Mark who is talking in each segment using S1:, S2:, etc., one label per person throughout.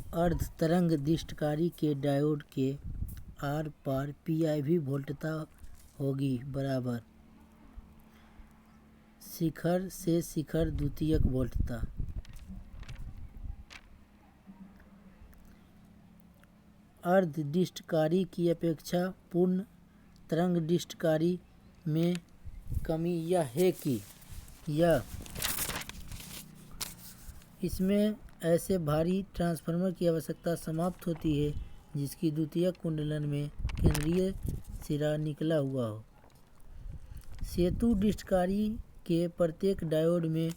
S1: अर्ध तरंग दिष्टकारी के डायोड के आर पार PIV वोल्टता होगी बराबर शिखर से शिखर द्वितीयक वोल्टता। अर्ध डिस्टकारी की अपेक्षा पूर्ण तरंग डिस्टकारी में कमी यह है कि इसमें ऐसे भारी ट्रांसफार्मर की आवश्यकता समाप्त होती है जिसकी द्वितीयक कुंडलन में केंद्रीय सिरा निकला हुआ हो। सेतु डिस्टकारी के प्रत्येक डायोड में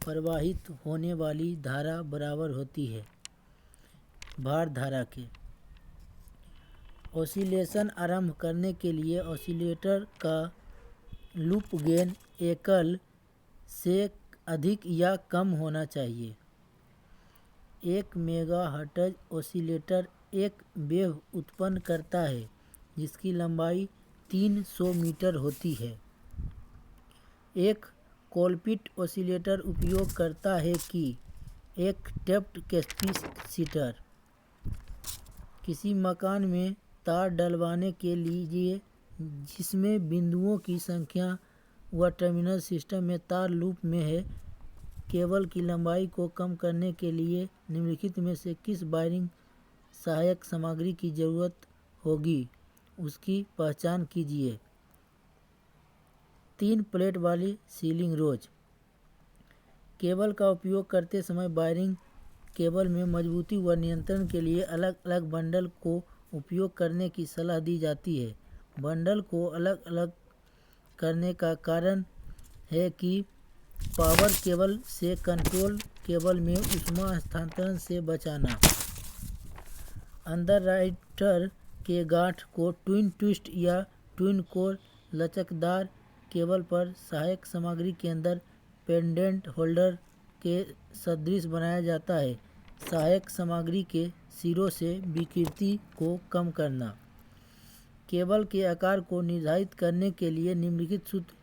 S1: प्रवाहित होने वाली धारा बराबर होती है भार धारा के। ऑसिलेशन आरंभ करने के लिए ऑसिलेटर का लूप गेन एकल से अधिक या कम होना चाहिए। 1 मेगाहर्ट्ज ऑसिलेटर एक वेव उत्पन्न करता है जिसकी लंबाई 300 मीटर होती है। एक कोलपिट ऑसिलेटर उपयोग करता है कि एक टेप्ड कैपेसिटर किसी मकान में तार डलवाने के लिए जिसमें बिंदुओं की संख्या व टर्मिनल सिस्टम में तार लूप में है। केबल की लंबाई को कम करने के लिए निम्नलिखित में से किस वायरिंग सहायक सामग्री की जरूरत होगी उसकी पहचान कीजिए। 3 प्लेट वाली सीलिंग रोज। केबल का उपयोग करते समय वायरिंग केबल में मजबूती व नियंत्रण के लिए अलग अलग बंडल को उपयोग करने की सलाह दी जाती है। बंडल को अलग अलग करने का कारण है कि पावर केबल से कंट्रोल केबल में ऊष्मा हस्तांतरण से बचाना। अंडरराइटर के गांठ को ट्विन ट्विस्ट या ट्विन कोर लचकदार केबल पर सहायक सामग्री के अंदर पेंडेंट होल्डर के सदृश बनाया जाता है। सहायक सामग्री के सिरों से विकृति को कम करना। केबल के आकार को निर्धारित करने के लिए निम्नलिखित सूत्र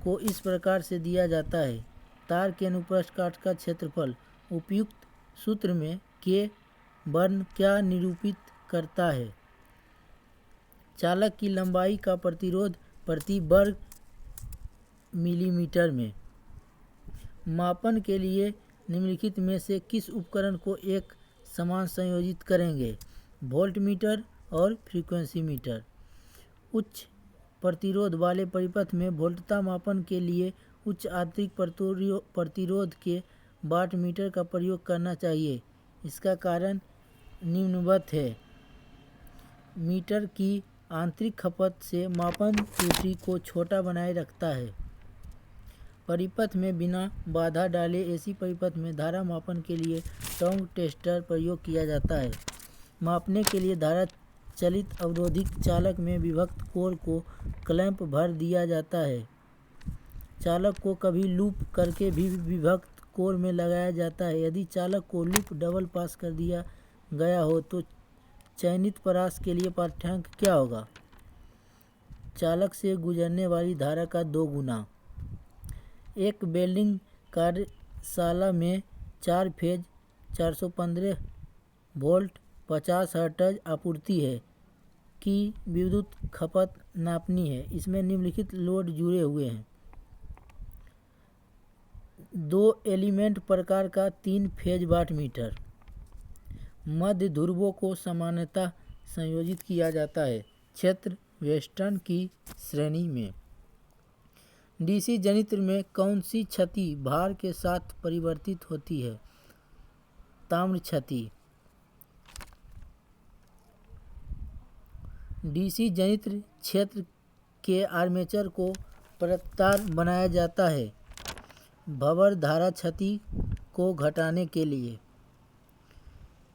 S1: को इस प्रकार से दिया जाता है। तार के अनुप्रस्थ काट का क्षेत्रफल। उपयुक्त सूत्र में के वर्ण क्या निरूपित करता है? चालक की लंबाई का प्रतिरोध प्रति वर्ग मिलीमीटर में। मापन के लिए निम्नलिखित में से किस उपकरण को एक समान संयोजित करेंगे? वोल्टमीटर और फ्रीक्वेंसी मीटर। उच्च प्रतिरोध वाले परिपथ में वोल्टता मापन के लिए उच्च आंतरिक प्रतिरोध के वाट मीटर का प्रयोग करना चाहिए। इसका कारण निम्नवत है। मीटर की आंतरिक खपत से मापन त्रुटि को छोटा बनाए रखता है। परिपथ में बिना बाधा डाले ऐसी परिपथ में धारा मापन के लिए टोंग टेस्टर प्रयोग किया जाता है। मापने के लिए धारा चलित अवरोधिक चालक में विभक्त कोर को क्लैंप भर दिया जाता है। चालक को कभी लूप करके भी विभक्त कोर में लगाया जाता है। यदि चालक को लूप डबल पास कर दिया गया हो तो चयनित परास के लिए पाठ्यांक क्या होगा? चालक से गुजरने वाली धारा का 2 गुना। एक वेल्डिंग कार्यशाला में 4 फेज 415 वोल्ट 50 हर्ट्ज आपूर्ति है की विद्युत खपत नापनी है। इसमें निम्नलिखित लोड जुड़े हुए हैं। 2 एलिमेंट प्रकार का 3 फेज वाट मीटर। मध्य ध्रुवों को सामान्यतः संयोजित किया जाता है। क्षेत्र वेस्टर्न की श्रेणी में। डीसी जनित्र में कौन सी क्षति भार के साथ परिवर्तित होती है? ताम्र क्षति। डीसी जनित्र क्षेत्र के आर्मेचर को परतदार बनाया जाता है भंवर धारा क्षति को घटाने के लिए।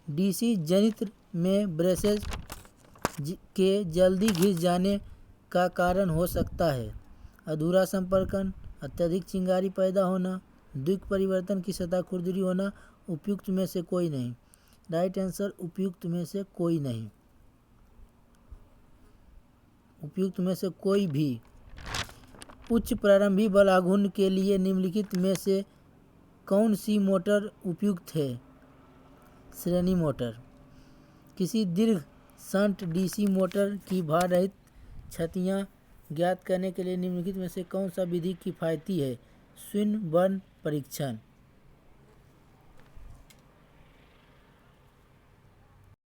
S1: डीसी जनित्र में ब्रेसेज के जल्दी घिस जाने का कारण हो सकता है अधूरा संपर्कन, अत्यधिक चिंगारी पैदा होना, द्विक परिवर्तन की सतह खुरदरी होना। उपयुक्त में से कोई नहीं। राइट आंसर उपयुक्त में से कोई नहीं। उपयुक्त में से कोई भी। उच्च प्रारंभिक बल आघूर्ण के लिए निम्नलिखित में से कौन सी मोटर उपयुक्त है? श्रेणी मोटर। किसी दीर्घ शंट डीसी मोटर की भार रहित क्षतियाँ ज्ञात करने के लिए निम्नलिखित में से कौन सा विधि किफ़ायती है? स्विनबर्न परीक्षण।